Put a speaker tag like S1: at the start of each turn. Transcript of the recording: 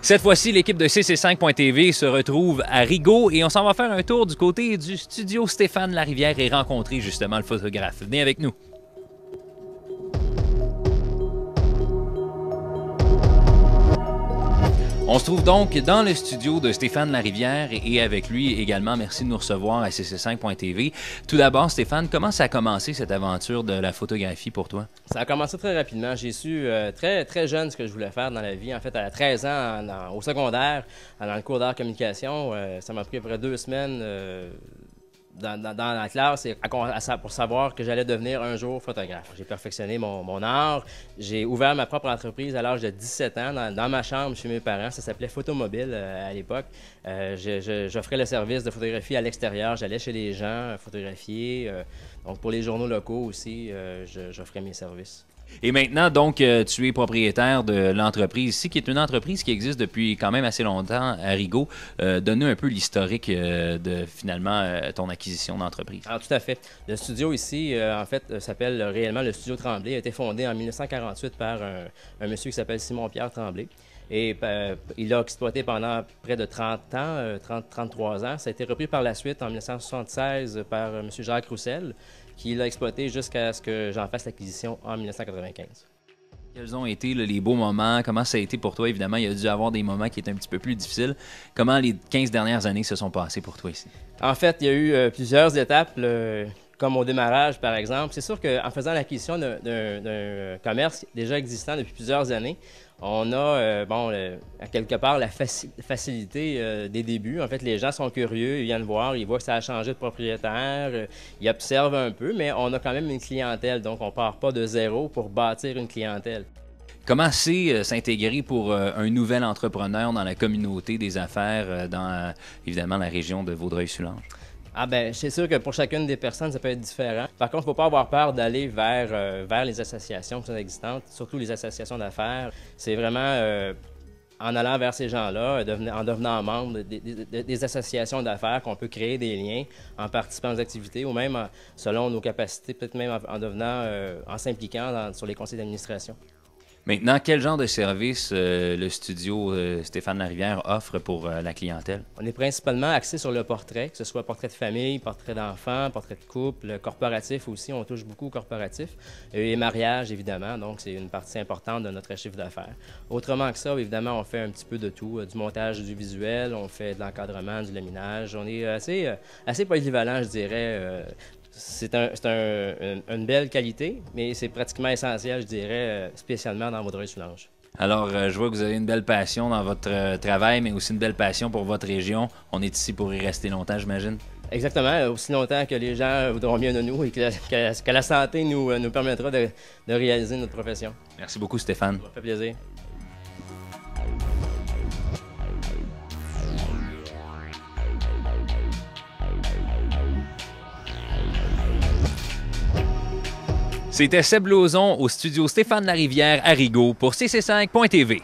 S1: Cette fois-ci, l'équipe de CC5.tv se retrouve à Rigaud et on s'en va faire un tour du côté du studio Stéphane Larivière et rencontrer justement le photographe. Venez avec nous. On se trouve donc dans le studio de Stéphane Larivière et avec lui également, merci de nous recevoir à CC5.tv. Tout d'abord, Stéphane, comment ça a commencé cette aventure de la photographie pour toi?
S2: Ça a commencé très rapidement. J'ai su très jeune ce que je voulais faire dans la vie. En fait, à 13 ans, au secondaire, dans le cours d'art communication, ça m'a pris à peu près 2 semaines dans la classe pour savoir que j'allais devenir un jour photographe. J'ai perfectionné mon art. J'ai ouvert ma propre entreprise à l'âge de 17 ans dans ma chambre chez mes parents. Ça s'appelait Photomobile à l'époque. J'offrais le service de photographie à l'extérieur. J'allais chez les gens photographier. Donc pour les journaux locaux aussi, j'offrais mes services.
S1: Et maintenant, donc, tu es propriétaire de l'entreprise ici, qui est une entreprise qui existe depuis quand même assez longtemps à Rigaud. Donne-nous un peu l'historique de, finalement, ton acquisition d'entreprise.
S2: Alors, tout à fait. Le studio ici, en fait, s'appelle réellement le Studio Tremblay. Il a été fondé en 1948 par un monsieur qui s'appelle Simon-Pierre Tremblay. Et il l'a exploité pendant près de 30 ans, 33 ans. Ça a été repris par la suite en 1976 par M. Jacques Roussel, qui l'a exploité jusqu'à ce que j'en fasse l'acquisition en 1995.
S1: Quels ont été les beaux moments? Comment ça a été pour toi? Évidemment, il y a dû avoir des moments qui étaient un petit peu plus difficiles. Comment les 15 dernières années se sont passées pour toi ici?
S2: En fait, il y a eu plusieurs étapes, comme au démarrage, par exemple. C'est sûr qu'en faisant l'acquisition d'un commerce déjà existant depuis plusieurs années, on a, à quelque part, la facilité des débuts. En fait, les gens sont curieux, ils viennent voir, ils voient que ça a changé de propriétaire, ils observent un peu, mais on a quand même une clientèle, donc on ne part pas de zéro pour bâtir une clientèle.
S1: Comment c'est s'intégrer pour un nouvel entrepreneur dans la communauté des affaires dans, évidemment, la région de Vaudreuil-Soulanges?
S2: Ah ben, c'est sûr que pour chacune des personnes, ça peut être différent. Par contre, il ne faut pas avoir peur d'aller vers les associations qui sont existantes, surtout les associations d'affaires. C'est vraiment en allant vers ces gens-là, en devenant membre des associations d'affaires qu'on peut créer des liens en participant aux activités ou même selon nos capacités, peut-être même en s'impliquant sur les conseils d'administration.
S1: Maintenant, quel genre de service le studio Stéphane Larivière offre pour la clientèle?
S2: On est principalement axé sur le portrait, que ce soit portrait de famille, portrait d'enfant, portrait de couple, corporatif aussi, on touche beaucoup au corporatif, et mariage évidemment, donc c'est une partie importante de notre chiffre d'affaires. Autrement que ça, évidemment, on fait un petit peu de tout, du montage du visuel, on fait de l'encadrement, du laminage, on est assez polyvalent, je dirais. C'est une belle qualité, mais c'est pratiquement essentiel, je dirais, spécialement dans Vaudreuil-Soulanges.
S1: Alors, je vois que vous avez une belle passion dans votre travail, mais aussi une belle passion pour votre région. On est ici pour y rester longtemps, j'imagine?
S2: Exactement, aussi longtemps que les gens voudront bien de nous et que la santé nous permettra de réaliser notre profession.
S1: Merci beaucoup, Stéphane.
S2: Ça fait plaisir.
S1: C'était Seb Lauzon au studio Stéphane Larivière à Rigaud pour CC5.tv.